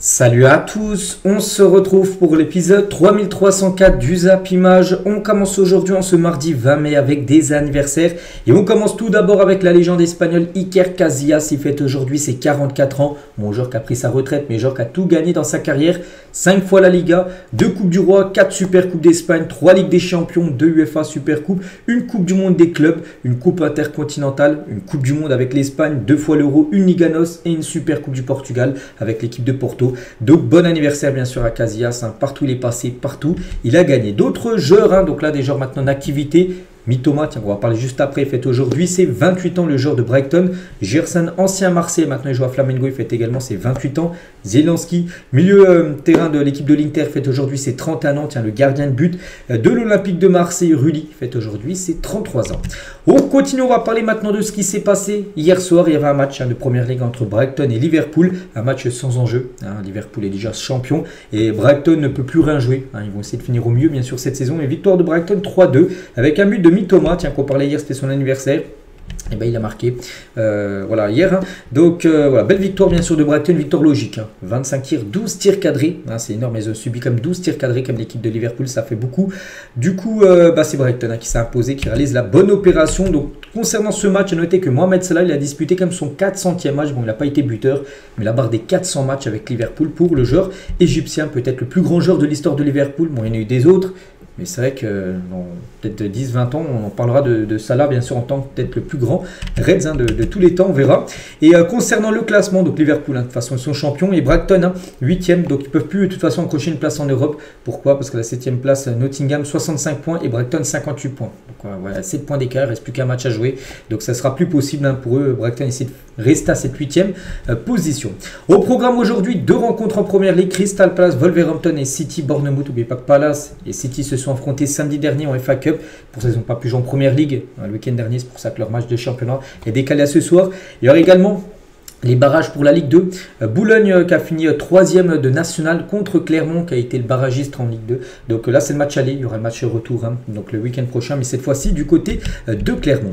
Salut à tous, on se retrouve pour l'épisode 3304 du Zap Image. On commence aujourd'hui en ce mardi 20 mai avec des anniversaires. Et on commence tout d'abord avec la légende espagnole Iker Casillas. Il fête aujourd'hui ses 44 ans. Bon, joueur qui a pris sa retraite, mais joueur qui a tout gagné dans sa carrière. 5 fois la Liga, 2 Coupes du Roi, 4 Super Coupes d'Espagne, 3 Ligues des Champions, 2 UEFA Super Coupe, une Coupe du Monde des clubs, une Coupe intercontinentale, une Coupe du Monde avec l'Espagne, 2 fois l'Euro, une Liga NOS et une Super Coupe du Portugal avec l'équipe de Porto. Donc bon anniversaire bien sûr à Casillas, partout il est passé, partout il a gagné. D'autres joueurs, donc là des joueurs maintenant en activité. Mitoma, tiens, on va parler juste après, il fête aujourd'hui ses 28 ans, le joueur de Brighton. Gerson, ancien Marseille, maintenant il joue à Flamengo, il fête également ses 28 ans. Zelensky, milieu terrain de l'équipe de l'Inter, fête aujourd'hui ses 31 ans. Tiens, le gardien de but de l'Olympique de Marseille, Rulli, fête aujourd'hui ses 33 ans. On continue, on va parler maintenant de ce qui s'est passé hier soir. Il y avait un match de Première Ligue entre Brighton et Liverpool, un match sans enjeu. Liverpool est déjà champion et Brighton ne peut plus rien jouer. Ils vont essayer de finir au mieux bien sûr cette saison. Et victoire de Brighton 3-2 avec un but de Mitoma, tiens, qu'on parlait hier, c'était son anniversaire. Et ben, il a marqué hier. Donc voilà, belle victoire bien sûr de Brighton, victoire logique. 25 tirs, 12 tirs cadrés. C'est énorme, ils ont subi comme 12 tirs cadrés comme l'équipe de Liverpool, ça fait beaucoup. Du coup, c'est Brighton qui s'est imposé, qui réalise la bonne opération. Donc concernant ce match, notez que Mohamed Salah, il a disputé comme son 400e match. Bon, il n'a pas été buteur, mais la barre des 400 matchs avec Liverpool pour le joueur égyptien, peut-être le plus grand joueur de l'histoire de Liverpool. Bon, il y en a eu des autres. Mais c'est vrai que dans peut-être 10-20 ans, on en parlera de Salah, bien sûr, en tant que peut-être le plus grand Reds de tous les temps, on verra. Et concernant le classement, donc Liverpool, de toute façon, ils sont champions. Et Brighton, 8e, donc ils ne peuvent plus de toute façon cocher une place en Europe. Pourquoi? Parce que la 7e place, Nottingham, 65 points et Brighton, 58 points. Donc voilà, 7 points d'écart, il ne reste plus qu'un match à jouer. Donc ça ne sera plus possible pour eux. Brighton essaie de rester à cette 8e position. Au programme aujourd'hui, 2 rencontres en Première Ligue, Crystal Palace, Wolverhampton et City, Bournemouth. N'oubliez pas que Palace et City se sont affrontés samedi dernier en FA Cup. Pour ça, ils n'ont pas pu jouer en Première Ligue le week-end dernier. C'est pour ça que leur match de championnat est décalé à ce soir. Il y aura également les barrages pour la Ligue 2. Boulogne qui a fini 3e de National contre Clermont qui a été le barragiste en Ligue 2. Donc là c'est le match aller, il y aura le match retour donc le week-end prochain, mais cette fois-ci du côté de Clermont.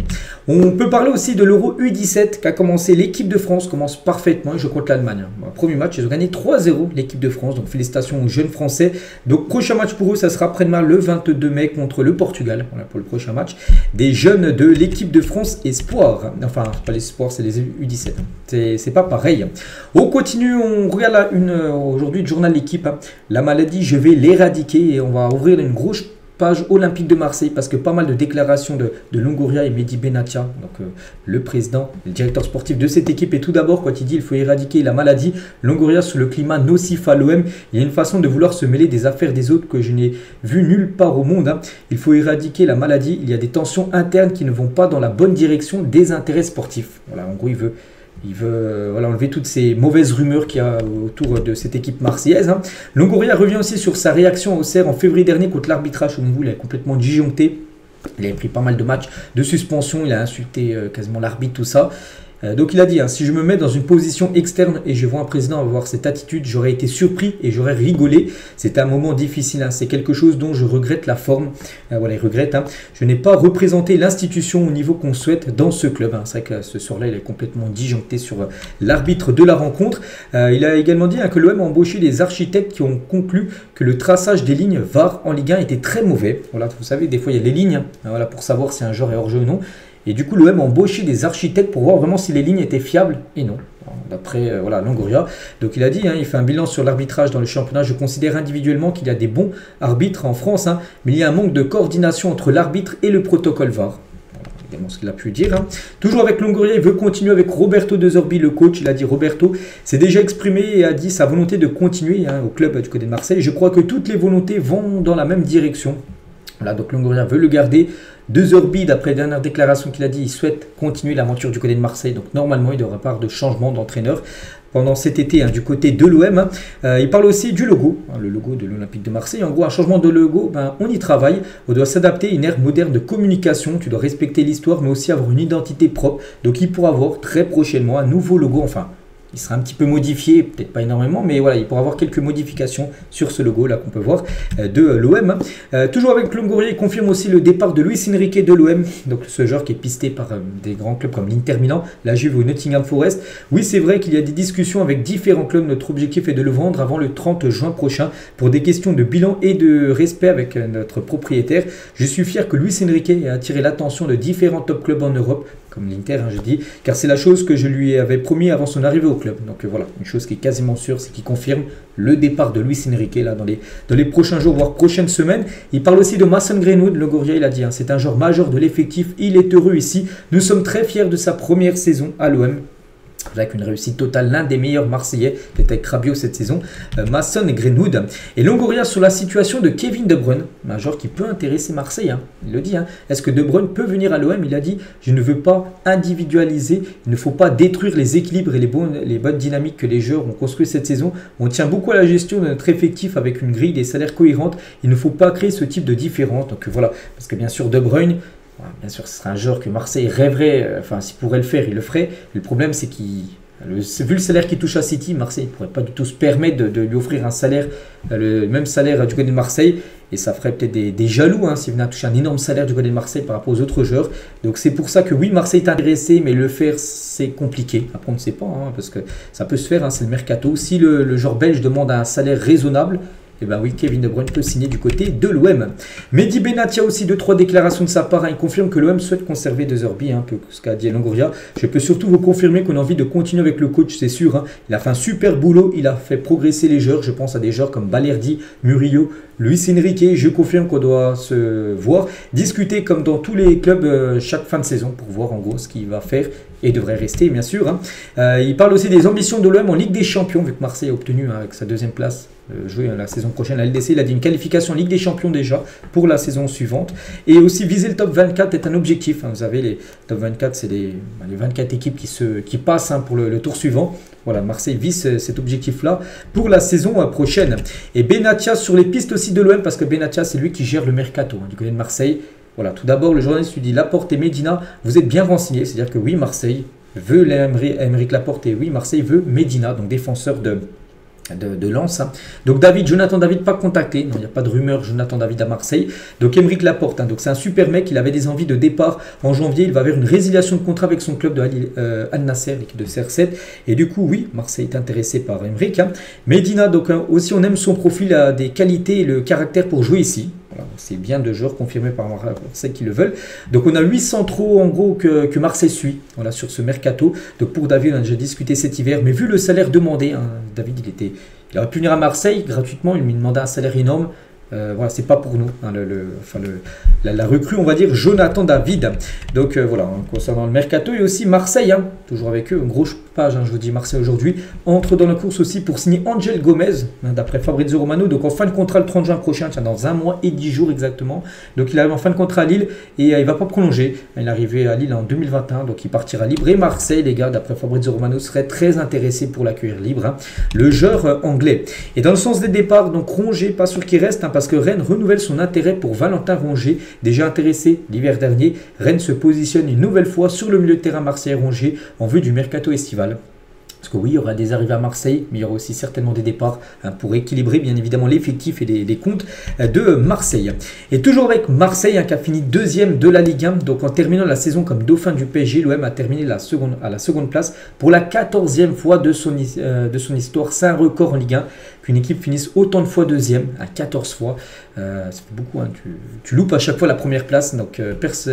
On peut parler aussi de l'Euro U17 qui a commencé. L'équipe de France commence parfaitement et je compte l'Allemagne. Premier match, ils ont gagné 3-0 l'équipe de France, donc félicitations aux jeunes Français. Donc prochain match pour eux, ça sera après-demain le 22 mai contre le Portugal. Voilà pour le prochain match des jeunes de l'équipe de France Espoir. Enfin, pas les Espoirs, c'est les U17. C'est pas pareil. On continue, on regarde aujourd'hui le journal L'équipe. La maladie, je vais l'éradiquer et on va ouvrir une grosse page Olympique de Marseille parce que pas mal de déclarations de Longoria et Mehdi Benatia, donc le président, le directeur sportif de cette équipe. Et tout d'abord, quand il dit il faut éradiquer la maladie, Longoria sur le climat nocif à l'OM, il y a une façon de vouloir se mêler des affaires des autres que je n'ai vu nulle part au monde. Il faut éradiquer la maladie, il y a des tensions internes qui ne vont pas dans la bonne direction des intérêts sportifs. Voilà, en gros, il veut enlever toutes ces mauvaises rumeurs qu'il y a autour de cette équipe marseillaise. Longoria revient aussi sur sa réaction au Auxerre en février dernier contre l'arbitrage. Au niveau, il a complètement disjoncté. Il a pris pas mal de matchs de suspension. Il a insulté quasiment l'arbitre, tout ça. Donc il a dit, si je me mets dans une position externe et je vois un président avoir cette attitude, j'aurais été surpris et j'aurais rigolé. C'était un moment difficile, c'est quelque chose dont je regrette la forme. Voilà, il regrette. Je n'ai pas représenté l'institution au niveau qu'on souhaite dans ce club. C'est vrai que ce soir-là, il est complètement disjoncté sur l'arbitre de la rencontre. Il a également dit que l'OM a embauché des architectes qui ont conclu que le traçage des lignes VAR en Ligue 1 était très mauvais. Voilà, vous savez, des fois il y a les lignes pour savoir si un joueur est hors-jeu ou non. Et du coup, l'OM a embauché des architectes pour voir vraiment si les lignes étaient fiables et non. D'après Longoria. Donc il a dit, il fait un bilan sur l'arbitrage dans le championnat. Je considère individuellement qu'il y a des bons arbitres en France, mais il y a un manque de coordination entre l'arbitre et le protocole VAR. Évidemment, ce qu'il a pu dire. Toujours avec Longoria, il veut continuer avec Roberto De Zerbi, le coach. Il a dit, Roberto s'est déjà exprimé et a dit sa volonté de continuer au club du côté de Marseille. Je crois que toutes les volontés vont dans la même direction. Voilà, donc Longoria veut le garder. De Zerbi, d'après les dernières déclarations qu'il a dit, il souhaite continuer l'aventure du côté de Marseille. Donc normalement, il n'y aura pas de changement d'entraîneur pendant cet été du côté de l'OM. Il parle aussi du logo, le logo de l'Olympique de Marseille. En gros, un changement de logo, on y travaille. On doit s'adapter à une ère moderne de communication. Tu dois respecter l'histoire, mais aussi avoir une identité propre. Donc il pourra avoir très prochainement un nouveau logo, enfin il sera un petit peu modifié, peut-être pas énormément, mais voilà, il pourra avoir quelques modifications sur ce logo là qu'on peut voir de l'OM. Toujours avec Longoria, il confirme aussi le départ de Luis Enrique de l'OM, donc ce joueur qui est pisté par des grands clubs comme l'Inter Milan, la Juve ou Nottingham Forest. Oui, c'est vrai qu'il y a des discussions avec différents clubs. Notre objectif est de le vendre avant le 30 juin prochain pour des questions de bilan et de respect avec notre propriétaire. Je suis fier que Luis Enrique ait attiré l'attention de différents top clubs en Europe, comme l'Inter, hein, je dis, car c'est la chose que je lui avais promis avant son arrivée au club. Donc voilà, une chose qui est quasiment sûre, c'est qu'il confirme le départ de Luis Enrique là, dans les prochains jours, voire prochaines semaines. Il parle aussi de Mason Greenwood, Longoria, il a dit, hein, c'est un joueur majeur de l'effectif, il est heureux ici. Nous sommes très fiers de sa première saison à l'OM. Avec une réussite totale, l'un des meilleurs Marseillais, qui était avec Rabiot cette saison, Mason Greenwood. Et Longoria sur la situation de Kevin De Bruyne, un joueur qui peut intéresser Marseille, hein, il le dit. Hein. Est-ce que De Bruyne peut venir à l'OM? Il a dit, je ne veux pas individualiser, il ne faut pas détruire les équilibres et les bonnes dynamiques que les joueurs ont construit cette saison. On tient beaucoup à la gestion de notre effectif avec une grille des salaires cohérente. Il ne faut pas créer ce type de différence. Donc voilà, parce que bien sûr De Bruyne, bien sûr, ce serait un joueur que Marseille rêverait, enfin, s'il pourrait le faire, il le ferait. Le problème, c'est vu le salaire qu'il touche à City, Marseille ne pourrait pas du tout se permettre de lui offrir un salaire, le même salaire du côté de Marseille. Et ça ferait peut-être des jaloux hein, s'il venait à toucher un énorme salaire du côté de Marseille par rapport aux autres joueurs. Donc c'est pour ça que oui, Marseille est intéressé, mais le faire, c'est compliqué. Après, on ne sait pas, hein, parce que ça peut se faire, hein, c'est le mercato. Si le joueur belge demande un salaire raisonnable, et bien oui, Kevin De Bruyne peut signer du côté de l'OM. Mehdi Benatia aussi 2-3 déclarations de sa part. Hein. Il confirme que l'OM souhaite conserver De Zerbi, un peu ce qu'a dit Longoria. Je peux surtout vous confirmer qu'on a envie de continuer avec le coach, c'est sûr. Hein. Il a fait un super boulot, il a fait progresser les joueurs. Je pense à des joueurs comme Balerdi, Murillo, Luis Enrique. Je confirme qu'on doit se voir, discuter comme dans tous les clubs chaque fin de saison pour voir en gros ce qu'il va faire et devrait rester bien sûr. Hein. Il parle aussi des ambitions de l'OM en Ligue des Champions, vu que Marseille a obtenu avec sa deuxième place jouer la saison prochaine la LDC. Il a dit une qualification en Ligue des Champions déjà pour la saison suivante. Et aussi viser le top 24 est un objectif. Hein. Vous savez, les top 24, c'est les 24 équipes qui passent hein, pour le tour suivant. Voilà, Marseille vise cet objectif-là pour la saison prochaine. Et Benatia sur les pistes aussi de l'OM, parce que Benatia, c'est lui qui gère le mercato hein, du côté de Marseille. Voilà, tout d'abord, le journaliste lui dit Laporte et Medina, vous êtes bien renseignés. C'est-à-dire que oui, Marseille veut Aymeric Laporte et oui, Marseille veut Medina, donc défenseur de Lens. Hein. Donc Jonathan David pas contacté, non, il n'y a pas de rumeur Jonathan David à Marseille. Donc Aymeric Laporte, hein, donc c'est un super mec, il avait des envies de départ en janvier, il va vers une résiliation de contrat avec son club de Al Nasser, l'équipe de CR7. Et du coup oui, Marseille est intéressé par Aymeric. Hein. Medina, donc hein, aussi on aime son profil, il a des qualités et le caractère pour jouer ici. Voilà, c'est bien de joueurs confirmés par Marseille qui le veulent. Donc on a 8 centraux en gros que Marseille suit voilà, sur ce mercato. Donc pour David, on a déjà discuté cet hiver, mais vu le salaire demandé, hein, David il aurait pu venir à Marseille gratuitement, il me demandait un salaire énorme. Voilà, c'est pas pour nous. Hein, la recrue, on va dire, Jonathan David. Donc voilà, hein, concernant le mercato et aussi Marseille, hein, toujours avec eux, une grosse page, hein, je vous dis Marseille aujourd'hui, entre dans la course aussi pour signer Angel Gomez, hein, d'après Fabrizio Romano. Donc en fin de contrat le 30 juin prochain, tiens, dans 1 mois et 10 jours exactement. Donc il arrive en fin de contrat à Lille et il va pas prolonger. Il est arrivé à Lille en 2021, donc il partira libre. Et Marseille, les gars, d'après Fabrizio Romano, serait très intéressé pour l'accueillir libre. Hein, le joueur anglais. Et dans le sens des départs, donc Rongier, pas sûr qu'il reste, hein, parce que Rennes renouvelle son intérêt pour Valentin Rongier. Déjà intéressé l'hiver dernier, Rennes se positionne une nouvelle fois sur le milieu de terrain Marseille-Rongier en vue du mercato estival. Parce que oui, il y aura des arrivées à Marseille, mais il y aura aussi certainement des départs hein, pour équilibrer bien évidemment l'effectif et les comptes de Marseille. Et toujours avec Marseille hein, qui a fini deuxième de la Ligue 1. Donc en terminant la saison comme dauphin du PSG, l'OM a terminé à la seconde place pour la 14e fois de son histoire. C'est un record en Ligue 1 qu'une équipe finisse autant de fois deuxième, à 14 fois. Ça fait beaucoup, hein. Tu loupes à chaque fois la première place, donc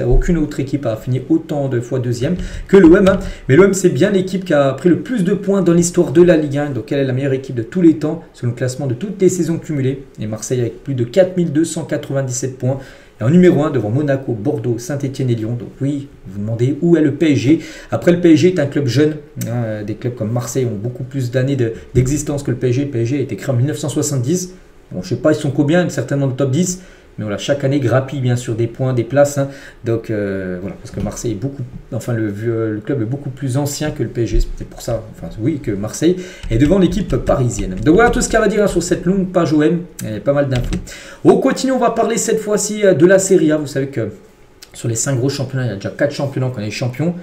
aucune autre équipe a fini autant de fois deuxième que l'OM. Hein. Mais l'OM, c'est bien l'équipe qui a pris le plus de points dans l'histoire de la Ligue 1. Donc elle est la meilleure équipe de tous les temps, selon le classement de toutes les saisons cumulées. Et Marseille avec plus de 4297 points. Et en numéro 1 devant Monaco, Bordeaux, Saint-Etienne et Lyon. Donc oui, vous demandez où est le PSG. Après, le PSG est un club jeune. Hein, des clubs comme Marseille ont beaucoup plus d'années d'existence que le PSG. Le PSG a été créé en 1970. Bon, je ne sais pas, ils sont combien, certainement dans le top 10. Mais voilà, chaque année grappille bien sûr des points, des places. Hein. Donc voilà, parce que Marseille est beaucoup, enfin le club est beaucoup plus ancien que le PSG. C'est pour ça, enfin oui, que Marseille est devant l'équipe parisienne. Donc voilà tout ce qu'il y a à dire hein, sur cette longue page OM. Il y a pas mal d'infos. On continue, on va parler cette fois-ci de la Serie A. Vous savez que sur les 5 gros championnats, il y a déjà 4 championnats qu'on est champions.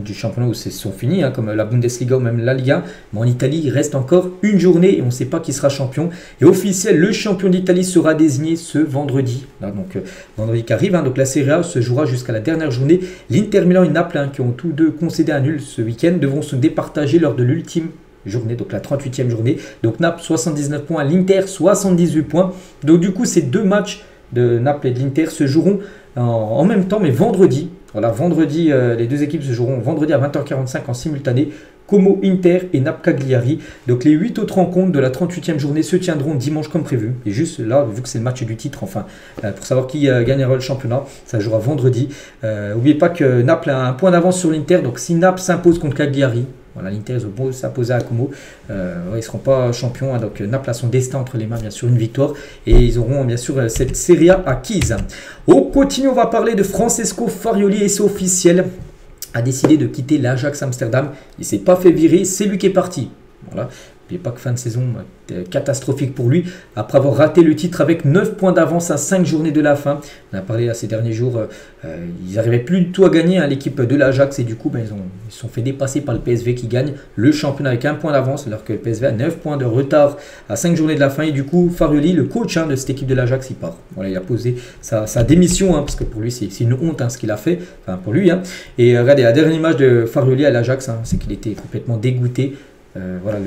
du championnat où c'est sont finis, hein, comme la Bundesliga ou même la Liga. Mais en Italie, il reste encore une journée et on ne sait pas qui sera champion. Et officiel, le champion d'Italie sera désigné ce vendredi. Là, donc, vendredi qui arrive. Hein, donc la Serie A se jouera jusqu'à la dernière journée. L'Inter Milan et Naples, hein, qui ont tous deux concédé un nul ce week-end, devront se départager lors de l'ultime journée, donc la 38e journée. Donc Naples 79 points, l'Inter 78 points. Donc du coup, ces deux matchs de Naples et de l'Inter se joueront en même temps, mais vendredi. Voilà, vendredi, les deux équipes se joueront vendredi à 20h45 en simultané. Como Inter et Naples Cagliari. Donc les 8 autres rencontres de la 38e journée se tiendront dimanche comme prévu. Et juste là, vu que c'est le match du titre, enfin, pour savoir qui gagnera le championnat, ça jouera vendredi. N'oubliez pas que Naples a un point d'avance sur l'Inter. Donc si Naples s'impose contre Cagliari, voilà, l'Inter ils ont beau s'imposer à Como, ils ne seront pas champions. Hein, donc Naples a son destin entre les mains, bien sûr, une victoire. Et ils auront bien sûr cette Serie A acquise. On continue, on va parler de Francesco Farioli et c'est officiel. A décidé de quitter l'Ajax Amsterdam. Il ne s'est pas fait virer, c'est lui qui est parti. Voilà. N'oubliez pas que fin de saison catastrophique pour lui, après avoir raté le titre avec 9 points d'avance à 5 journées de la fin. On a parlé ces derniers jours, ils n'arrivaient plus du tout à gagner, hein, l'équipe de l'Ajax, et du coup ils se sont fait dépasser par le PSV qui gagne le championnat avec 1 point d'avance, alors que le PSV a 9 points de retard à 5 journées de la fin, et du coup Farioli, le coach, hein, de cette équipe de l'Ajax, il part. Voilà, il a posé sa démission, hein, parce que pour lui c'est une honte, hein, ce qu'il a fait, enfin pour lui. Hein. Et regardez, la dernière image de Farioli à l'Ajax, hein, c'est qu'il était complètement dégoûté. Voilà,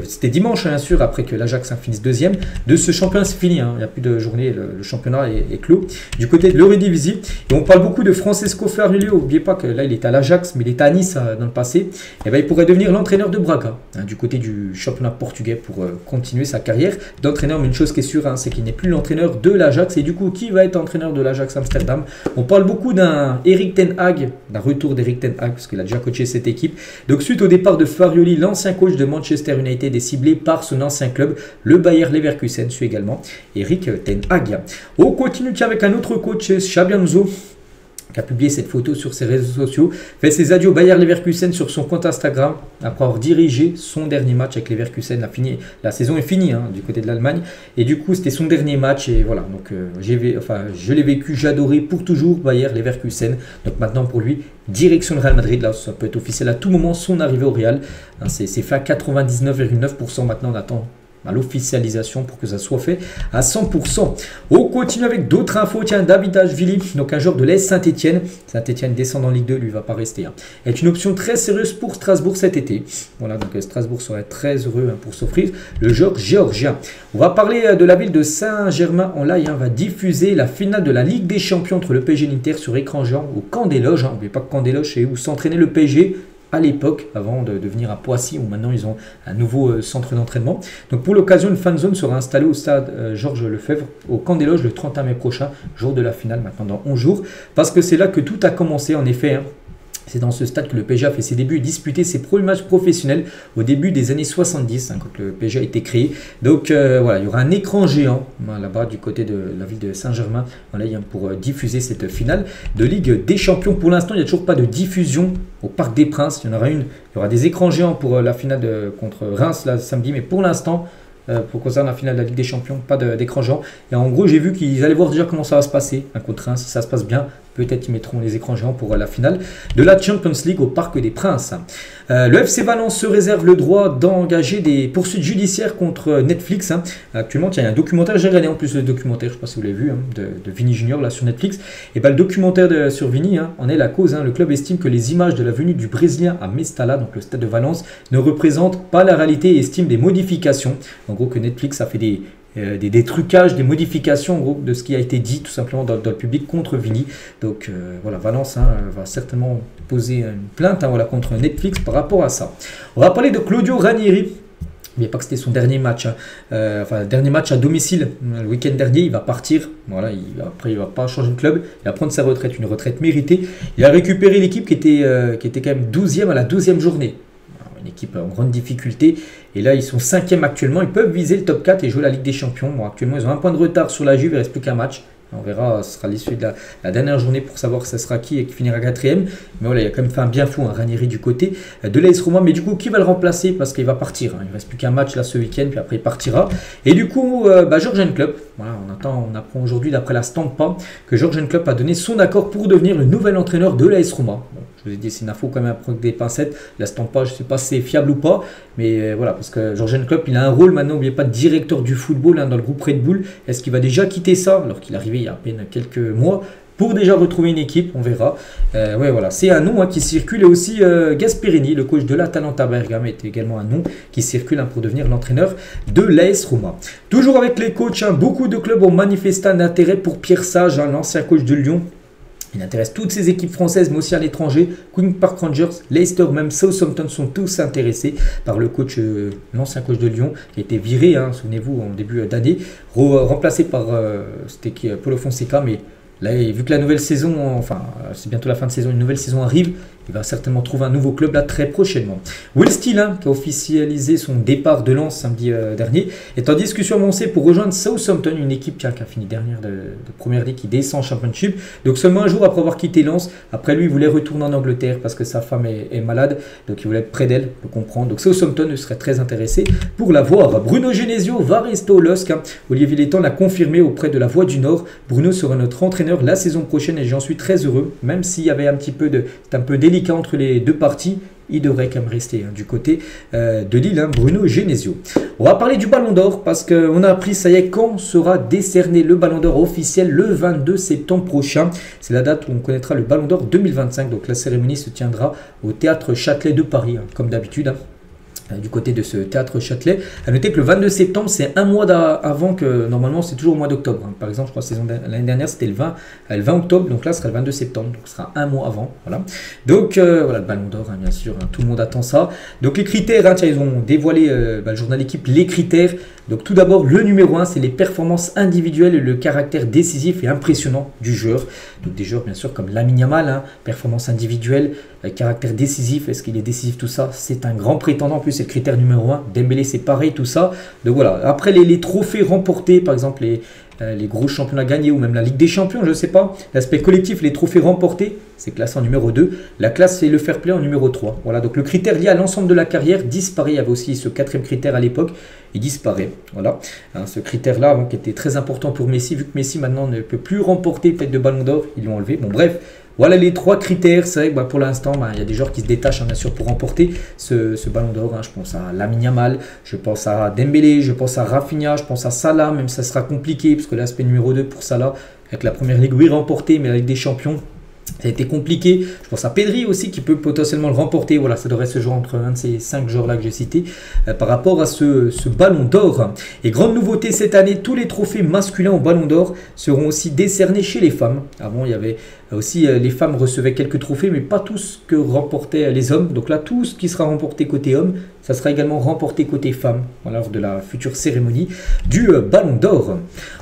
c'était dimanche, bien sûr, après que l'Ajax finisse deuxième. De ce championnat, c'est fini. Hein, il n'y a plus de journée. Le championnat est clos. Du côté de l'Eredivisie. Et on parle beaucoup de Francesco Farioli. N'oubliez pas que là, il était à l'Ajax, mais il était à Nice dans le passé. Et ben, il pourrait devenir l'entraîneur de Braga, hein, du côté du championnat portugais, pour continuer sa carrière d'entraîneur. Mais une chose qui est sûre, hein, c'est qu'il n'est plus l'entraîneur de l'Ajax. Et du coup, qui va être entraîneur de l'Ajax Amsterdam? On parle beaucoup d'un Erik ten Hag, d'un retour d'Erik ten Hag, parce qu'il a déjà coaché cette équipe. Donc, suite au départ de Farioli, l'ancien coach de Manchester United est ciblé par son ancien club, le Bayer Leverkusen, suit également Erik ten Hag. On continue avec un autre coach, Xabi Alonso, qui a publié cette photo sur ses réseaux sociaux, fait ses adieux au Bayer Leverkusen sur son compte Instagram après avoir dirigé son dernier match avec Leverkusen. La saison est finie, hein, du côté de l'Allemagne, et du coup c'était son dernier match, et voilà, donc je l'ai vécu, j'ai adoré pour toujours Bayer Leverkusen. Donc maintenant pour lui, direction le Real Madrid, là ça peut être officiel à tout moment son arrivée au Real, hein, c'est fait à 99,9%, maintenant on attend à l'officialisation pour que ça soit fait à 100%. On continue avec d'autres infos. Tiens, Davidashvili, donc un joueur de l'AS Saint-Etienne. Saint-Etienne descend en Ligue 2, lui va pas rester. Hein. Est une option très sérieuse pour Strasbourg cet été. Voilà, donc Strasbourg serait très heureux, hein, pour s'offrir le joueur géorgien. On va parler de la ville de Saint-Germain-en-Laye. Hein, va diffuser la finale de la Ligue des Champions entre le PSG et l'Inter sur écran géant au Camp des Loges. N'oubliez pas que Camp des Loges, c'est où s'entraînait le PSG à l'époque, avant de venir à Poissy, où maintenant ils ont un nouveau centre d'entraînement. Donc pour l'occasion, une fan zone sera installée au stade Georges Lefebvre, au Camp des Loges, le 31 mai prochain, jour de la finale, maintenant dans 11 jours, parce que c'est là que tout a commencé, en effet. Hein. C'est dans ce stade que le PSG a fait ses débuts et disputé ses premiers matchs professionnels au début des années 70, hein, quand le PSG a été créé. Donc voilà, il y aura un écran géant, hein, là-bas du côté de la ville de Saint-Germain, voilà, pour diffuser cette finale de Ligue des Champions. Pour l'instant, il n'y a toujours pas de diffusion au Parc des Princes. Il y en aura une. Il y aura des écrans géants pour la finale contre Reims là, samedi, mais pour l'instant, pour concernant la finale de la Ligue des Champions, pas d'écran géant. Et en gros, j'ai vu qu'ils allaient voir déjà comment ça va se passer, un contre un, si ça se passe bien. Peut-être qu'ils mettront les écrans géants pour la finale de la Champions League au Parc des Princes. Le FC Valence se réserve le droit d'engager des poursuites judiciaires contre Netflix. Hein. Actuellement, il y a un documentaire, j'ai regardé en plus le documentaire, je ne sais pas si vous l'avez vu, hein, de Vini Junior là, sur Netflix. Et ben, le documentaire sur Vini, hein, en est la cause. Hein. Le club estime que les images de la venue du Brésilien à Mestalla, donc le stade de Valence, ne représentent pas la réalité et estime des modifications. En gros, que Netflix a fait des trucages, des modifications en gros, de ce qui a été dit tout simplement dans le public contre Vini. Donc voilà, Valence, hein, va certainement poser une plainte, hein, voilà, contre Netflix par rapport à ça. On va parler de Claudio Ranieri. N'oubliez pas que c'était son dernier match, hein. Dernier match à domicile le week-end dernier. Il va partir, voilà, après il ne va pas changer de club, il va prendre sa retraite, une retraite méritée. Il a récupéré l'équipe qui était quand même 12e à la 12e journée. Une équipe en grande difficulté, et là ils sont 5e actuellement, ils peuvent viser le top 4 et jouer la Ligue des Champions. Bon, actuellement ils ont un point de retard sur la Juve, il ne reste plus qu'un match, On verra, ce sera l'issue de la dernière journée pour savoir ce sera qui et qui finira 4e. Mais voilà, il a quand même fait un bien fou, un Ranieri du côté de l'AS Roma. Mais du coup, qui va le remplacer? Parce qu'il va partir. Il ne reste plus qu'un match là ce week-end, puis après il partira. Et du coup, Jürgen Klopp, voilà, on apprend aujourd'hui d'après la Stampa que Jürgen Klopp a donné son accord pour devenir le nouvel entraîneur de l'AS Roma. Bon, je vous ai dit, c'est une info quand même à prendre des pincettes. La Stampa, je ne sais pas si c'est fiable ou pas. Mais voilà, parce que Jürgen Klopp, il a un rôle maintenant, n'oubliez pas, de directeur du football dans le groupe Red Bull. Est-ce qu'il va déjà quitter ça, alors qu'il est arrivé il y a à peine quelques mois, pour déjà retrouver une équipe? On verra. Ouais, voilà, c'est un nom qui circule. Et aussi Gasperini, le coach de l'Atalanta Bergame, est également un nom qui circule pour devenir l'entraîneur de l'AS Roma. Toujours avec les coachs, beaucoup de clubs ont manifesté un intérêt pour Pierre Sage, l'ancien coach de Lyon. Il intéresse toutes ces équipes françaises, mais aussi à l'étranger. Queen Park Rangers, Leicester, même Southampton sont tous intéressés par le coach, l'ancien coach de Lyon, qui a été viré, souvenez-vous, en début d'année, remplacé par Paulo Fonseca. Mais là, vu que la nouvelle saison, enfin, c'est bientôt la fin de saison, une nouvelle saison arrive, il va certainement trouver un nouveau club là très prochainement. Will Steele, qui a officialisé son départ de Lens samedi dernier, est en discussion avancée pour rejoindre Southampton, une équipe qui a fini dernière de première ligue, qui descend en Championship. Donc seulement un jour après avoir quitté Lens, après lui il voulait retourner en Angleterre parce que sa femme est malade, donc il voulait être près d'elle, le comprendre. Donc Southampton serait très intéressé pour la voir. Bruno Genesio va rester au LOSC. Olivier Létang l'a confirmé auprès de la Voix du Nord. Bruno sera notre entraîneur la saison prochaine et j'en suis très heureux, même s'il y avait un peu délicat entre les deux parties. Il devrait quand même rester du côté de Lille, Bruno Genesio. On va parler du Ballon d'Or parce qu'on a appris, ça y est, quand sera décerné le Ballon d'Or officiel le 22 septembre prochain. C'est la date où on connaîtra le Ballon d'Or 2025. Donc la cérémonie se tiendra au Théâtre Châtelet de Paris, comme d'habitude. Du côté de ce théâtre Châtelet. A noter que le 22 septembre, c'est un mois avant que normalement c'est toujours au mois d'octobre. Par exemple, je crois que l'année dernière c'était le 20 octobre, donc là ce sera le 22 septembre, donc ce sera un mois avant. Voilà. Donc voilà, le Ballon d'Or, bien sûr, tout le monde attend ça. Donc les critères, tiens, ils ont dévoilé le journal Équipe les critères. Donc tout d'abord, le numéro 1, c'est les performances individuelles et le caractère décisif et impressionnant du joueur. Donc des joueurs bien sûr comme Lamine Yamal, performance individuelle, caractère décisif, est-ce qu'il est décisif, tout ça, c'est un grand prétendant, en plus c'est le critère numéro 1. Dembélé c'est pareil, tout ça. Donc voilà, après les trophées remportés, par exemple les gros championnats gagnés ou même la Ligue des Champions, je ne sais pas. L'aspect collectif, les trophées remportés, c'est classé en numéro 2. La classe, c'est le fair play en numéro 3. Voilà, donc le critère lié à l'ensemble de la carrière disparaît. Il y avait aussi ce 4e critère à l'époque, il disparaît. Voilà, ce critère-là qui était très important pour Messi, vu que Messi maintenant ne peut plus remporter peut-être de Ballon d'Or, ils l'ont enlevé. Bon bref, voilà les 3 critères. C'est vrai que pour l'instant, il y a des joueurs qui se détachent bien sûr pour remporter ce Ballon d'Or. Je pense à Lamine Yamal, je pense à Dembélé, je pense à Rafinha, je pense à Salah, même ça sera compliqué parce que l'aspect numéro 2 pour Salah, avec la première ligue, oui, remporté, mais la Ligue des Champions, ça a été compliqué. Je pense à Pedri aussi qui peut potentiellement le remporter. Voilà, ça devrait se jouer entre un de ces 5 joueurs-là que j'ai cités par rapport à ce Ballon d'Or. Et grande nouveauté cette année, tous les trophées masculins au Ballon d'Or seront aussi décernés chez les femmes. Avant, il y avait aussi les femmes recevaient quelques trophées, mais pas tout ce que remportaient les hommes. Donc là, tout ce qui sera remporté côté homme, ça sera également remporté côté femmes, voilà, lors de la future cérémonie du Ballon d'Or.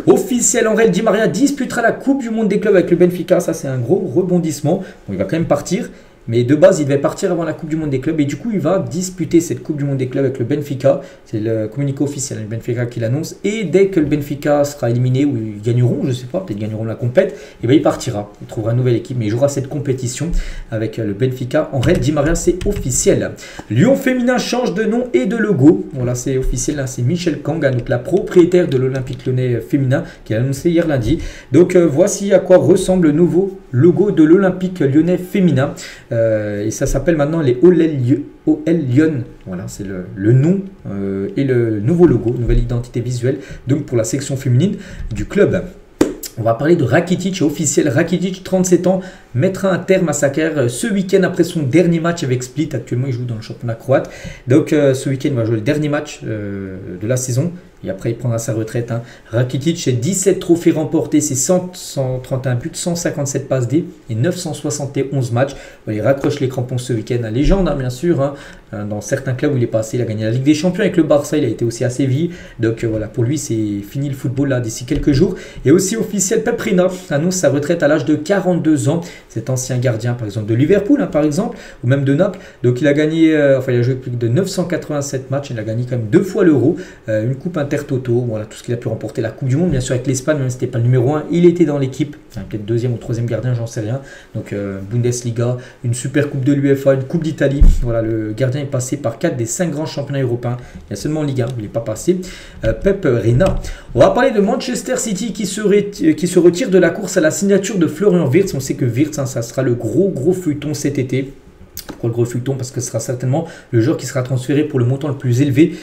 Officiel, Angel Di Maria disputera la Coupe du Monde des clubs avec le Benfica. Ça, c'est un gros rebondissement. Bon, il va quand même partir. Mais de base, il devait partir avant la Coupe du Monde des clubs. Et du coup, il va disputer cette Coupe du Monde des clubs avec le Benfica. C'est le communiqué officiel, le Benfica qui l'annonce. Et dès que le Benfica sera éliminé, ou ils gagneront, je ne sais pas, peut-être gagneront la compète, et bien il partira. Il trouvera une nouvelle équipe. Mais il jouera cette compétition avec le Benfica. En Red Di Maria, c'est officiel. Lyon féminin change de nom et de logo. Voilà, c'est officiel. C'est Michel Kang, donc la propriétaire de l'Olympique Lyonnais féminin, qui a annoncé hier lundi. Donc voici à quoi ressemble le nouveau logo de l'Olympique Lyonnais féminin. Et ça s'appelle maintenant les OL Lyon. Voilà, c'est le nom et le nouveau logo, nouvelle identité visuelle donc pour la section féminine du club. On va parler de Rakitic, officiel. Rakitic, 37 ans, mettra un terme à sa carrière ce week-end après son dernier match avec Split. Actuellement, il joue dans le championnat croate. Donc, ce week-end, il va jouer le dernier match de la saison. Et après, il prendra sa retraite. Rakitic, c'est 17 trophées remportés, c'est 131 buts, 157 passes D et 971 matchs. Il raccroche les crampons ce week-end. La légende, bien sûr. Dans certains clubs où il est passé, il a gagné la Ligue des Champions avec le Barça. Il a été aussi à Séville. Donc voilà, pour lui, c'est fini le football là d'ici quelques jours. Et aussi officiel, Pep Reina annonce sa retraite à l'âge de 42 ans. cet ancien gardien, par exemple, de Liverpool, hein, par exemple, ou même de Naples. Donc il a gagné, il a joué plus de 987 matchs, il a gagné quand même 2 fois l'Euro, une coupe Intertoto, voilà, tout ce qu'il a pu remporter, la Coupe du Monde, bien sûr avec l'Espagne, même si c'était pas le numéro 1, il était dans l'équipe, enfin, peut-être deuxième ou troisième gardien, j'en sais rien. Donc Bundesliga, une super coupe de l'UEFA, une coupe d'Italie. Voilà, le gardien est passé par 4 des 5 grands championnats européens. Il y a seulement Ligue 1, il n'est pas passé. Pep Reina. On va parler de Manchester City qui se retire de la course à la signature de Florian Wirtz. On sait que Wirtz, hein, ça sera le gros feuilleton cet été. Pourquoi le gros feuilleton? Parce que ce sera certainement le joueur qui sera transféré pour le montant le plus élevé.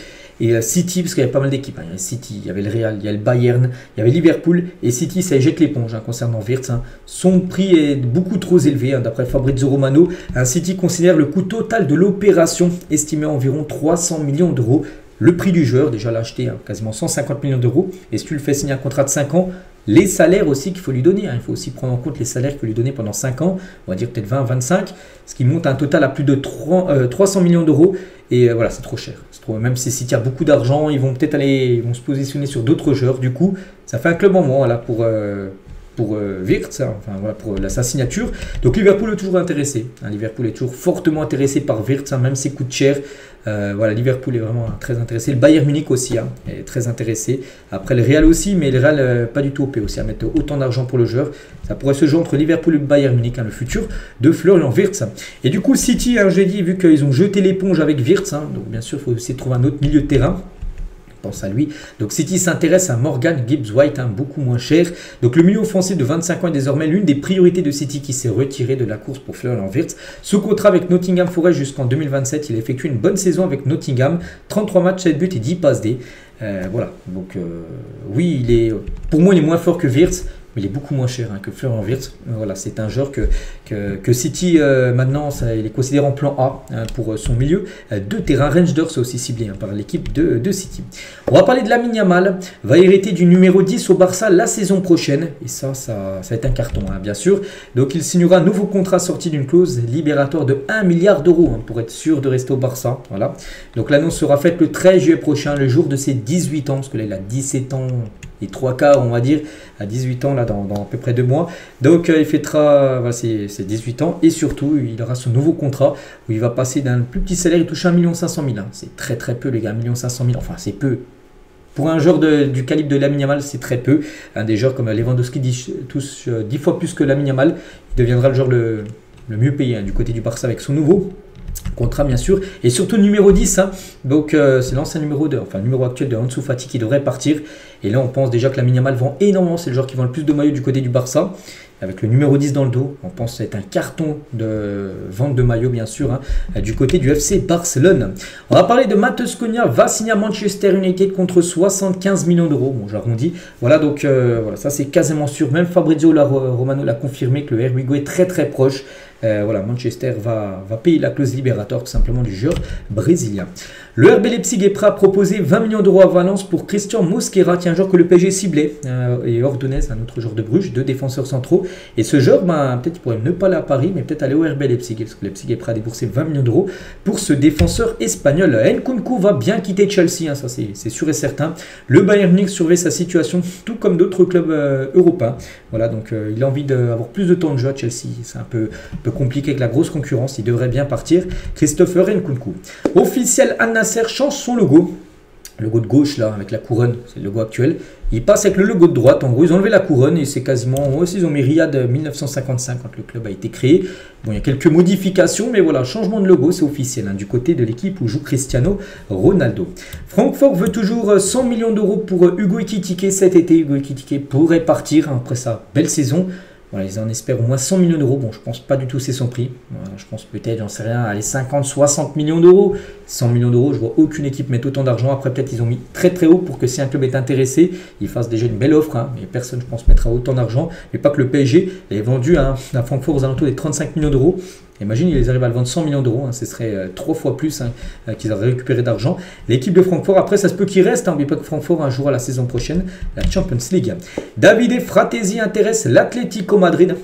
Et City, parce qu'il y avait pas mal d'équipes, hein. Il y avait City, il y avait le Real, il y a le Bayern, il y avait Liverpool, et City, ça jette l'éponge, hein, concernant Wirtz, hein. Son prix est beaucoup trop élevé, hein, d'après Fabrizio Romano. City considère le coût total de l'opération estimé à environ 300 millions d'euros. Le prix du joueur, déjà l'a acheté, hein, quasiment 150 millions d'euros. Et si tu le fais signer un contrat de 5 ans, les salaires aussi qu'il faut lui donner, hein. Il faut aussi prendre en compte les salaires qu'il faut lui donner pendant 5 ans, on va dire peut-être 20, 25, ce qui monte à un total à plus de 300 millions d'euros. Et voilà, c'est trop cher. Trop, même si City a beaucoup d'argent, ils vont peut-être ils vont se positionner sur d'autres joueurs. Du coup, ça fait un club en moins, voilà, pour Wirtz, hein, enfin, voilà, pour sa signature. Donc Liverpool est toujours intéressé, hein. Liverpool est toujours fortement intéressé par Wirtz, hein, même s'il coûte cher. Voilà, Liverpool est vraiment très intéressé. Le Bayern Munich aussi, hein, est très intéressé. Après le Real aussi, mais le Real pas du tout OP aussi à mettre autant d'argent pour le joueur. Ça pourrait se jouer entre Liverpool et le Bayern Munich, hein, le futur de Florian Wirtz. Et du coup, City, hein, j'ai dit, vu qu'ils ont jeté l'éponge avec Wirtz, hein, donc bien sûr, il faut essayer de trouver un autre milieu de terrain. Pense à lui. Donc City s'intéresse à Morgan Gibbs-White, hein, beaucoup moins cher. Donc le milieu offensif de 25 ans est désormais l'une des priorités de City qui s'est retiré de la course pour Florian Wirtz. Sous contrat avec Nottingham Forest jusqu'en 2027, il a effectué une bonne saison avec Nottingham, 33 matchs, 7 buts et 10 passes D. Voilà, donc oui, pour moi il est moins fort que Wirtz, mais il est beaucoup moins cher, hein, que Florian Wirtz. Voilà, c'est un joueur que City, maintenant, il est considéré en plan A, hein, pour son milieu de terrain. Rangers aussi ciblé, hein, par l'équipe de City. On va parler de Lamine Yamal, va hériter du numéro 10 au Barça la saison prochaine. Et ça va être un carton, hein, bien sûr. Donc il signera un nouveau contrat sorti d'une clause libératoire de 1 milliard d'euros, hein, pour être sûr de rester au Barça. Voilà. Donc l'annonce sera faite le 13 juillet prochain, le jour de ses 18 ans, parce que là il a 17 ans. Et 3 quarts, on va dire, à 18 ans, là, dans à peu près 2 mois. Donc, il fêtera voilà, ses 18 ans. Et surtout, il aura son nouveau contrat où il va passer d'un plus petit salaire, il touche 1 500 000. Hein. C'est très, très peu, les gars, 1 500 000. Enfin, c'est peu. Pour un joueur du calibre de Lamine Yamal, c'est très peu. Des joueurs comme Lewandowski touche 10 fois plus que Lamine Yamal. Il deviendra le joueur le mieux payé, hein, du côté du Barça avec son nouveau contrat, bien sûr, et surtout numéro 10, hein. Donc c'est l'ancien numéro 2, enfin le numéro actuel de Ansu Fati qui devrait partir. Et là on pense déjà que Lamine Yamal vend énormément, c'est le joueur qui vend le plus de maillots du côté du Barça. Avec le numéro 10 dans le dos, on pense que c'est un carton de vente de maillots, bien sûr, hein, du côté du FC Barcelone. On va parler de Matheus Cunha, va signer à Manchester United contre 75 millions d'euros. Bon, j'arrondis. Voilà, donc voilà, ça c'est quasiment sûr. Même Fabrizio Romano l'a confirmé que le Uruguay est très très proche. Voilà, Manchester va payer la clause libératoire tout simplement du joueur brésilien. Le RB Leipzig est prêt à proposer 20 millions d'euros à Valence pour Christian Mosquera, qui est un joueur que le PSG ciblait, et Ordonez, un autre joueur de Bruges, deux défenseurs centraux. Et ce joueur, peut-être il pourrait ne pas aller à Paris, mais peut-être aller au RB Leipzig, parce que Leipzig est prêt à débourser 20 millions d'euros pour ce défenseur espagnol. Nkunku va bien quitter Chelsea, hein, ça c'est sûr et certain. Le Bayern Munich surveille sa situation, tout comme d'autres clubs européens. Voilà, donc il a envie d'avoir plus de temps de jeu à Chelsea. C'est un peu compliqué avec la grosse concurrence, il devrait bien partir. Christopher Nkunku. Officiel, Al Nasser change son logo. Le logo de gauche là, avec la couronne, c'est le logo actuel. Il passe avec le logo de droite. En gros, ils ont enlevé la couronne et c'est quasiment... Moi aussi, ils ont mis Riyad 1955 quand le club a été créé. Bon, il y a quelques modifications, mais voilà, changement de logo, c'est officiel, hein, du côté de l'équipe où joue Cristiano Ronaldo. Francfort veut toujours 100 millions d'euros pour Hugo Ekitike cet été. Hugo Ekitike pourrait partir après sa belle saison. Voilà, ils en espèrent au moins 100 millions d'euros. Bon, je pense pas du tout c'est son prix. Voilà, je pense peut-être, j'en sais rien, allez, 50, 60 millions d'euros. 100 millions d'euros, je vois aucune équipe mettre autant d'argent. Après, peut-être ils ont mis très très haut pour que si un club est intéressé, il fasse déjà une belle offre. Hein, mais personne, je pense, mettra autant d'argent. Mais pas que le PSG est vendu à Francfort aux alentours des 35 millions d'euros. Imagine, ils arrivent à le vendre 100 millions d'euros, hein, ce serait 3 fois plus, hein, qu'ils auraient récupéré d'argent. L'équipe de Francfort, après, ça se peut qu'il reste. N'oubliez pas que Francfort un jour à la saison prochaine, la Champions League. Davide Fratesi intéresse l'Atlético Madrid.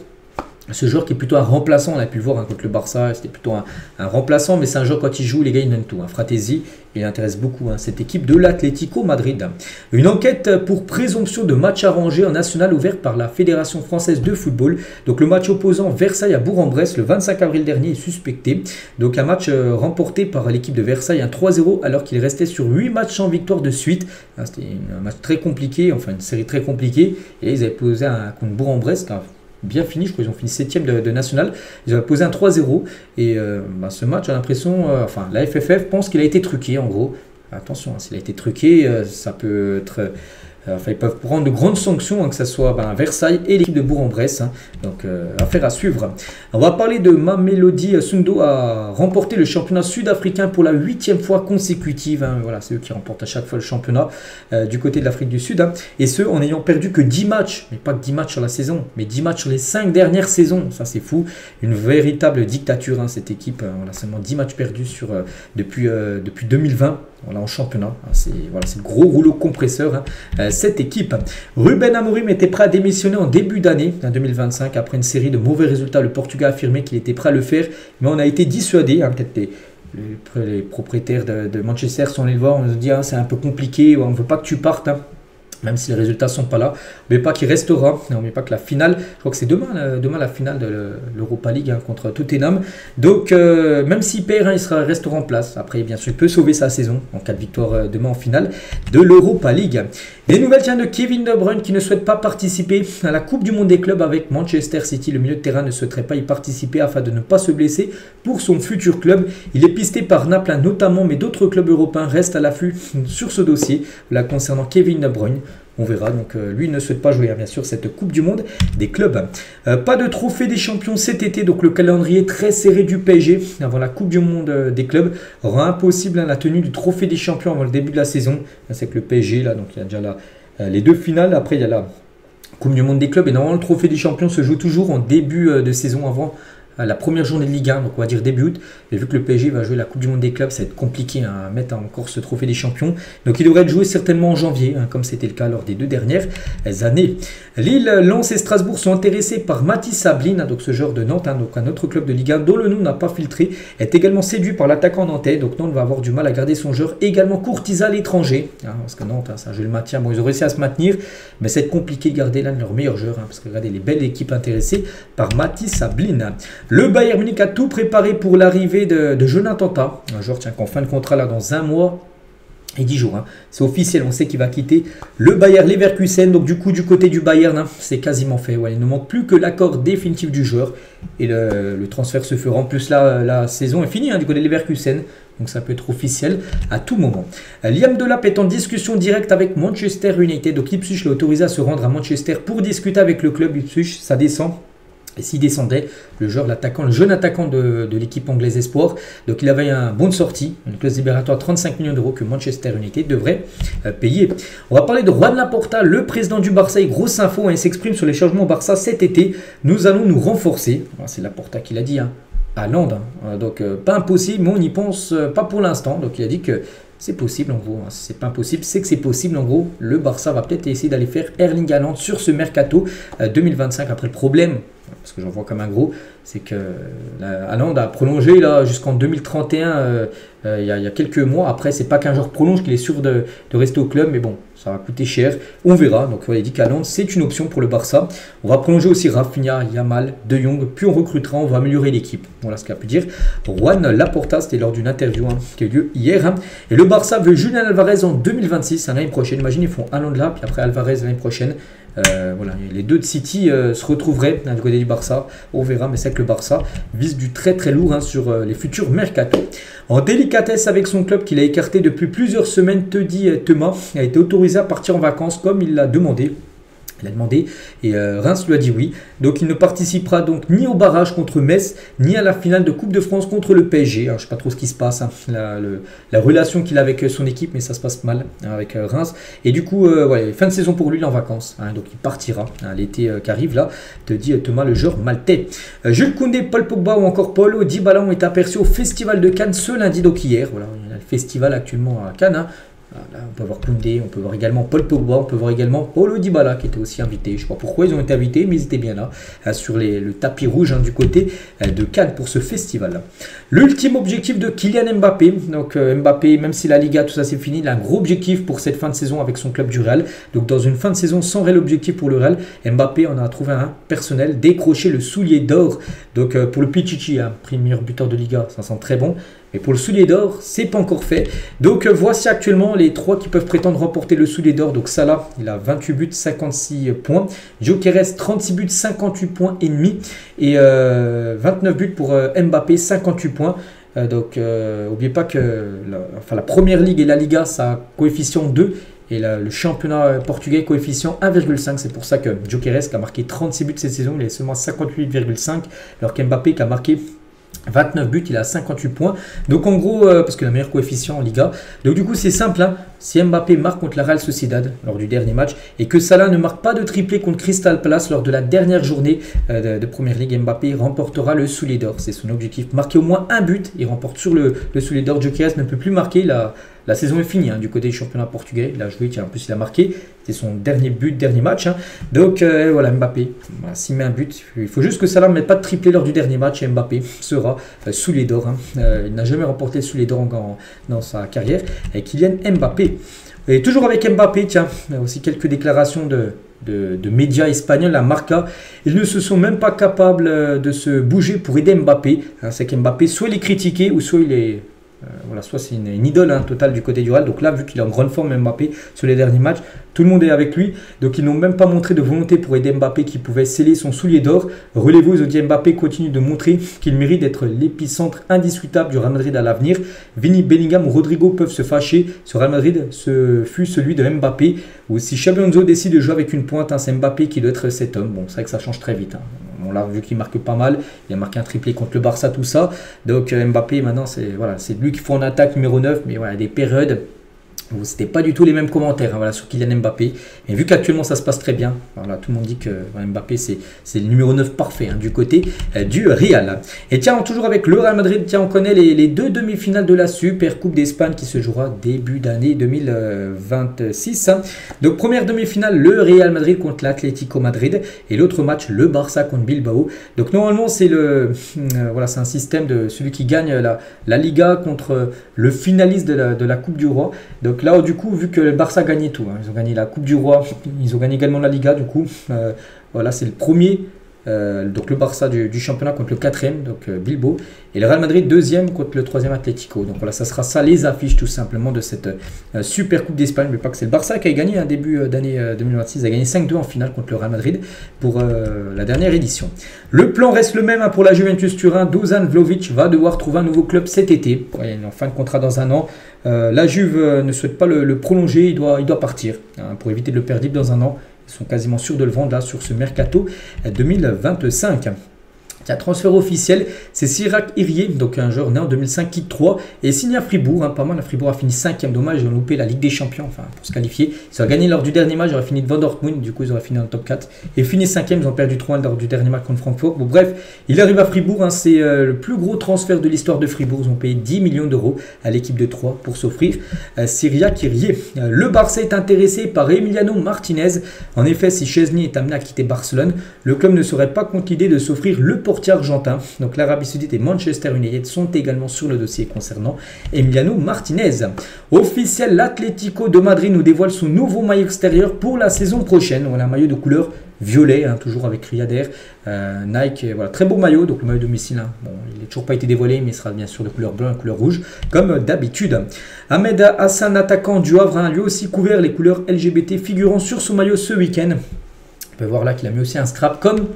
Ce joueur qui est plutôt un remplaçant, on a pu le voir contre le Barça, c'était plutôt un remplaçant, mais c'est un joueur quand il joue, les gars, il donne tout. Fratesi, il intéresse beaucoup cette équipe de l'Atlético Madrid. Une enquête pour présomption de match arrangé en national ouverte par la Fédération française de football. Donc le match opposant Versailles à Bourg-en-Bresse le 25 avril dernier est suspecté. Donc un match remporté par l'équipe de Versailles, un 3-0, alors qu'il restait sur 8 matchs sans victoire de suite. C'était un match très compliqué, enfin une série très compliquée, et ils avaient posé un contre Bourg-en-Bresse, bien fini, je crois qu'ils ont fini 7ème de national. Ils ont posé un 3-0 et ce match, j'ai l'impression, enfin la FFF pense qu'il a été truqué en gros. Attention, s'il a été truqué, ça peut être... Enfin, ils peuvent prendre de grandes sanctions, que ce soit Versailles et l'équipe de Bourg-en-Bresse. Donc, affaire à suivre. On va parler de Mamelodi Sundowns a remporté le championnat sud-africain pour la 8e fois consécutive. Voilà, c'est eux qui remportent à chaque fois le championnat du côté de l'Afrique du Sud. Et ce, en n'ayant perdu que 10 matchs. Mais pas que 10 matchs sur la saison, mais 10 matchs sur les 5 dernières saisons. Ça, c'est fou. Une véritable dictature, cette équipe. On a seulement 10 matchs perdus depuis 2020. Voilà, en championnat, c'est le gros rouleau compresseur, cette équipe. Ruben Amorim était prêt à démissionner en début d'année 2025 après une série de mauvais résultats. Le Portugais a affirmé qu'il était prêt à le faire, mais on a été dissuadé. Peut-être les propriétaires de Manchester sont allés le voir, on nous dit c'est un peu compliqué, on ne veut pas que tu partes. Même si les résultats ne sont pas là, mais pas qu'il restera. N'oubliez pas que la finale, je crois que c'est demain la finale de l'Europa League contre Tottenham. Donc, même s'il perd, il restera en place. Après, bien sûr, il peut sauver sa saison en cas de victoire demain en finale de l'Europa League. Les nouvelles de Kevin De Bruyne qui ne souhaite pas participer à la Coupe du Monde des clubs avec Manchester City. Le milieu de terrain ne souhaiterait pas y participer afin de ne pas se blesser pour son futur club. Il est pisté par Naples notamment, mais d'autres clubs européens restent à l'affût sur ce dossier. Là, concernant Kevin De Bruyne. On verra, donc lui ne souhaite pas jouer bien sûr cette Coupe du Monde des clubs. Pas de trophée des champions cet été, donc le calendrier très serré du PSG avant la Coupe du Monde des clubs rend impossible la tenue du trophée des champions avant le début de la saison. C'est que le PSG, là, donc il y a déjà là, les deux finales, après il y a la Coupe du Monde des clubs et normalement le trophée des champions se joue toujours en début de saison avant la première journée de Ligue 1, donc on va dire début août. Et vu que le PSG va jouer la Coupe du Monde des clubs, ça va être compliqué à mettre encore ce trophée des champions. Donc il devrait être joué certainement en janvier, comme c'était le cas lors des 2 dernières années. Lille, Lens et Strasbourg sont intéressés par Mathis Sablin, donc ce joueur de Nantes, donc un autre club de Ligue 1 dont le nom n'a pas filtré, est également séduit par l'attaquant nantais. Donc Nantes va avoir du mal à garder son joueur, également courtisé à l'étranger. Parce que Nantes, ça joue le maintien, bon ils ont réussi à se maintenir, mais c'est compliqué de garder l'un de leurs meilleurs joueurs, parce que regardez les belles équipes intéressées par Mathis Sablin. Le Bayern Munich a tout préparé pour l'arrivée de Jonathan Tah, un joueur qu'en fin de contrat là dans 1 mois et 10 jours. C'est officiel, on sait qu'il va quitter le Bayer Leverkusen. Donc du coup du côté du Bayern, c'est quasiment fait. Il ne manque plus que l'accord définitif du joueur et le transfert se fera. En plus là, la saison est finie du côté de Leverkusen. Donc ça peut être officiel à tout moment. Liam Delap est en discussion directe avec Manchester United. Donc Ipswich l'a autorisé à se rendre à Manchester pour discuter avec le club. Ipswich, ça descend. Et s'il descendait, le jeune attaquant de l'équipe anglaise Espoir, donc il avait un bon de sortie, une clause libératoire 35 millions d'euros que Manchester United devrait payer. On va parler de Juan Laporta, le président du Barça. Et grosse info, il s'exprime sur les changements au Barça cet été. Nous allons nous renforcer. C'est Laporta qui l'a dit, à Londres. Donc pas impossible, mais on n'y pense pas pour l'instant. Donc il a dit que c'est possible en gros, c'est pas impossible, c'est que c'est possible en gros. Le Barça va peut-être essayer d'aller faire Erling Haaland sur ce mercato 2025. Après le problème, parce que j'en vois comme un gros, c'est que Haaland a prolongé là jusqu'en 2031 il y a quelques mois. Après c'est pas qu'un joueur prolonge qu'il est sûr de rester au club, mais bon ça va coûter cher, on verra. Donc il dit qu'Haaland c'est une option pour le Barça. On va prolonger aussi Rafinha, Yamal, De Jong, puis on recrutera, on va améliorer l'équipe. Voilà ce qu'il a pu dire Juan Laporta, c'était lors d'une interview qui a eu lieu hier. Et le Barça veut Julián Alvarez en 2026, l'année prochaine. Imaginez, ils font Haaland là, puis après Alvarez l'année prochaine. Voilà, les deux de City se retrouveraient du côté du Barça. On verra, mais c'est que le Barça vise du très très lourd sur les futurs mercato. En délicatesse avec son club qu'il a écarté depuis plusieurs semaines, Teddy Thomas a été autorisé à partir en vacances comme il l'a demandé. Il a demandé et Reims lui a dit oui. Donc il ne participera donc ni au barrage contre Metz, ni à la finale de Coupe de France contre le PSG. Alors, je ne sais pas trop ce qui se passe, la relation qu'il a avec son équipe, mais ça se passe mal avec Reims. Et du coup, fin de saison pour lui, il est en vacances. Donc il partira l'été qui arrive là, te dit Thomas, le joueur maltais. Jules Koundé, Paul Pogba ou encore Paulo Dybala ont été aperçus au Festival de Cannes ce lundi, donc hier. Voilà, il y a le festival actuellement à Cannes. Là, on peut voir Koundé, on peut voir également Paul Pogba, on peut voir également Paulo Dybala qui était aussi invité. Je ne sais pas pourquoi ils ont été invités, mais ils étaient bien là, sur le tapis rouge du côté de Cannes pour ce festival. L'ultime objectif de Kylian Mbappé. Donc Mbappé, même si la Liga, tout ça c'est fini, il a un gros objectif pour cette fin de saison avec son club du Real. Donc dans une fin de saison sans réel objectif pour le Real, Mbappé en a trouvé un personnel, décrocher le soulier d'or. Donc pour le Pichichi, prix meilleur buteur de Liga, ça sent très bon. Mais pour le soulier d'or, c'est pas encore fait. Donc voici actuellement les 3 qui peuvent prétendre remporter le soulier d'or. Donc Salah, il a 28 buts, 56 points. Gyökeres, 36 buts, 58 points et demi. Et 29 buts pour Mbappé, 58 points. Donc n'oubliez pas que la première ligue et la Liga, ça a coefficient 2. Et le championnat portugais, coefficient 1,5. C'est pour ça que Gyökeres, qui a marqué 36 buts cette saison, il est seulement 58,5. Alors qu'Mbappé, qui a marqué 29 buts, il a 58 points. Donc en gros, parce qu'il a le meilleur coefficient en Liga. Donc du coup, c'est simple. Si Mbappé marque contre la Real Sociedad lors du dernier match et que Salah ne marque pas de triplé contre Crystal Palace lors de la dernière journée de Première Ligue, Mbappé remportera le soulier d'or. C'est son objectif. Marquer au moins un but, il remporte sur le soulier d'or. Gyökeres ne peut plus marquer. La saison est finie du côté du championnat portugais. Il a joué, en plus il a marqué. C'est son dernier but, dernier match. Donc voilà, Mbappé, s'il met un but, il faut juste que Salah ne mette pas de triplé lors du dernier match. Et Mbappé sera soulier d'or. Il n'a jamais remporté le soulier d'or dans sa carrière. Et Kylian Mbappé. Et toujours avec Mbappé, il y a aussi quelques déclarations de médias espagnols, la Marca. Ils ne se sont même pas capables de se bouger pour aider Mbappé. C'est qu'Mbappé, soit il est critiqué, ou soit il est... soit c'est une idole totale du côté du Real. Donc là, vu qu'il est en grande forme Mbappé sur les derniers matchs, tout le monde est avec lui. Donc ils n'ont même pas montré de volonté pour aider Mbappé qui pouvait sceller son soulier d'or. Relevez-vous, ils ont dit Mbappé continue de montrer qu'il mérite d'être l'épicentre indiscutable du Real Madrid à l'avenir. Vini, Bellingham ou Rodrigo peuvent se fâcher. Ce Real Madrid, ce fut celui de Mbappé. Ou si Xabi Alonso décide de jouer avec une pointe, c'est Mbappé qui doit être cet homme. Bon, c'est vrai que ça change très vite. On l'a vu qu'il marque pas mal. Il a marqué un triplé contre le Barça, tout ça. Donc Mbappé, maintenant, c'est lui qui faut en attaque numéro 9. Mais voilà, des périodes où c'était pas du tout les mêmes commentaires sur Kylian Mbappé. Et vu qu'actuellement, ça se passe très bien, tout le monde dit que Mbappé, c'est le numéro 9 parfait du côté du Real. Et tiens, toujours avec le Real Madrid, on connaît les 2 demi-finales de la Super Coupe d'Espagne qui se jouera début d'année 2026. Donc première demi-finale, le Real Madrid contre l'Atlético Madrid. Et l'autre match, le Barça contre Bilbao. Donc normalement, c'est c'est un système de celui qui gagne la Liga contre le finaliste de la Coupe du Roi. Donc là, du coup, vu que le Barça a gagné tout, ils ont gagné la Coupe du Roi, ils ont gagné également la Liga, du coup, c'est le premier, donc le Barça du championnat contre le 4e, donc Bilbao, et le Real Madrid 2e contre le 3e Atlético. Donc voilà, ça sera ça les affiches tout simplement de cette Super Coupe d'Espagne. Mais pas que c'est le Barça qui a gagné début d'année 2026, il a gagné 5-2 en finale contre le Real Madrid pour la dernière édition. Le plan reste le même pour la Juventus Turin. Dusan Vlahovic va devoir trouver un nouveau club cet été. Il est en fin de contrat dans un an. La Juve ne souhaite pas le prolonger, il doit partir pour éviter de le perdre dans un an. Ils sont quasiment sûrs de le vendre là sur ce mercato 2025. Transfert officiel, c'est Sirac Irié, donc un joueur né en 2005, quitte 3 et signe à Fribourg. Pas mal, Fribourg a fini 5e, dommage, ils ont loupé la Ligue des Champions pour se qualifier. Ils ont gagné lors du dernier match, ils auraient fini devant Dortmund, du coup ils auraient fini dans le top 4 et fini 5e, ils ont perdu 3-1 lors du dernier match contre Francfort. Bon, bref, il arrive à Fribourg, c'est le plus gros transfert de l'histoire de Fribourg. Ils ont payé 10 millions d'euros à l'équipe de 3 pour s'offrir Sirac Irié. Le Barça est intéressé par Emiliano Martinez. En effet, si Chesney est amené à quitter Barcelone, le club ne serait pas contre l'idée de s'offrir le portier argentin. Donc l'Arabie Saoudite et Manchester United sont également sur le dossier concernant Emiliano Martinez. Officiel, l'Atlético de Madrid nous dévoile son nouveau maillot extérieur pour la saison prochaine. Voilà, un maillot de couleur violet, toujours avec Riyadher, Nike, voilà, très beau maillot. Donc le maillot domicile, bon, il n'a toujours pas été dévoilé, mais il sera bien sûr de couleur blanc et couleur rouge, comme d'habitude. Ahmed Hassan, attaquant du Havre, lui aussi couvert les couleurs LGBT figurant sur son maillot ce week-end. On peut voir là qu'il a mis aussi un strap comme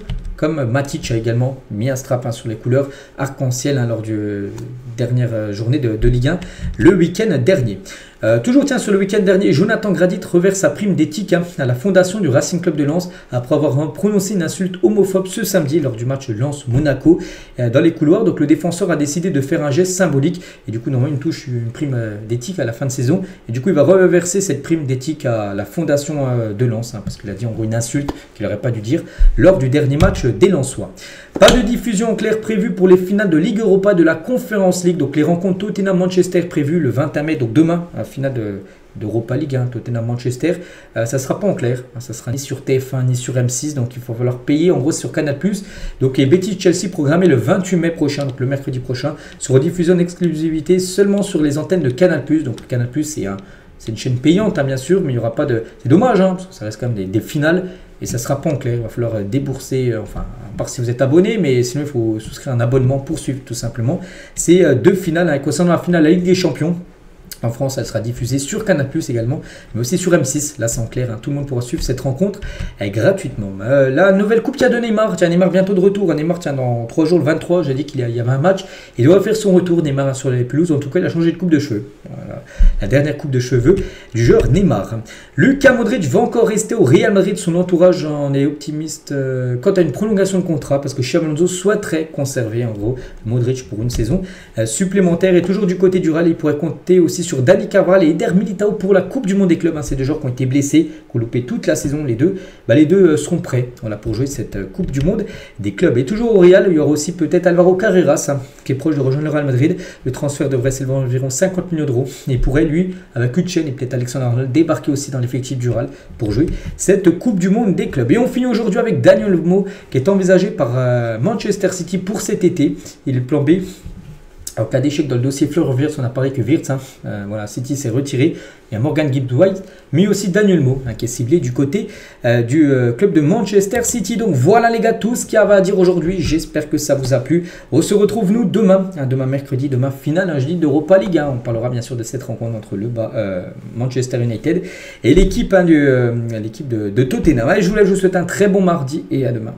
Matic a également mis un strap sur les couleurs arc-en-ciel lors du dernière journée de Ligue 1 le week-end dernier. Toujours sur le week-end dernier, Jonathan Gradit reverse sa prime d'éthique à la fondation du Racing Club de Lens après avoir prononcé une insulte homophobe ce samedi lors du match Lens-Monaco dans les couloirs. Donc le défenseur a décidé de faire un geste symbolique et du coup normalement il touche une prime d'éthique à la fin de saison et du coup il va reverser cette prime d'éthique à la fondation de Lens parce qu'il a dit en gros une insulte qu'il n'aurait pas dû dire lors du dernier match des Lensois. Pas de diffusion en clair prévue pour les finales de Ligue Europa de la Conference League. Donc les rencontres Tottenham-Manchester prévues le 21 mai, donc demain, finale d'Europa League, hein, Tottenham-Manchester. Ça ne sera pas en clair, hein, ça sera ni sur TF1 ni sur M6, donc il va falloir payer, en gros sur Canal+. Donc les Betis-Chelsea programmés le 28 mai prochain, donc le mercredi prochain, seront diffusés en exclusivité seulement sur les antennes de Canal+. Donc Canal+, c'est une chaîne payante, hein, bien sûr, mais il n'y aura pas de... C'est dommage, hein, parce que ça reste quand même des finales, et ça ne sera pas en clair. Il va falloir débourser, enfin, à part si vous êtes abonné, mais sinon il faut souscrire un abonnement pour suivre, tout simplement. C'est 2 finales, hein, concernant la finale de la Ligue des Champions. En France, elle sera diffusée sur Canal+ également, mais aussi sur M6. Là, c'est en clair, hein, tout le monde pourra suivre cette rencontre gratuitement. La nouvelle coupe qu'il y a de Neymar. Tiens, Neymar bientôt de retour. Neymar, tiens, dans 3 jours, le 23, j'ai dit qu'il y avait un match. Il doit faire son retour, Neymar, sur les pelouses. En tout cas, il a changé de coupe de cheveux. Voilà. La dernière coupe de cheveux du joueur Neymar. Luka Modric va encore rester au Real Madrid. Son entourage en est optimiste quant à une prolongation de contrat, parce que Xabi Alonso souhaiterait conserver, en gros, Modric pour une saison supplémentaire. Et toujours du côté du Real, il pourrait compter aussi sur Dani Carvajal et Eder Militao pour la Coupe du Monde des clubs. Hein. C'est deux joueurs qui ont été blessés, qui ont loupé toute la saison, les deux. Les deux seront prêts, voilà, pour jouer cette Coupe du Monde des clubs. Et toujours au Real, il y aura aussi peut-être Alvaro Carreras, hein, qui est proche de rejoindre le Real Madrid. Le transfert devrait s'élever à environ 50 millions d'euros. Et pourrait, lui, avec Hutchen et peut-être Alexander Arnold, débarquer aussi dans l'effectif du Real pour jouer cette Coupe du Monde des clubs. Et on finit aujourd'hui avec Daniel Olmo, qui est envisagé par Manchester City pour cet été. Il est le plan B. En cas d'échec dans le dossier Fleur Wirtz, on a parlé que Wirtz, hein, voilà, City s'est retiré. Il y a Morgan Gibbs-White, mais aussi Daniel Olmo, hein, qui est ciblé du côté du club de Manchester City. Donc voilà les gars, tout ce qu'il y avait à dire aujourd'hui. J'espère que ça vous a plu. On se retrouve nous demain, hein, demain mercredi, demain finale, hein, je dis d'Europa League. Hein. On parlera bien sûr de cette rencontre entre Manchester United et l'équipe, hein, de Tottenham. Allez, je vous souhaite un très bon mardi et à demain.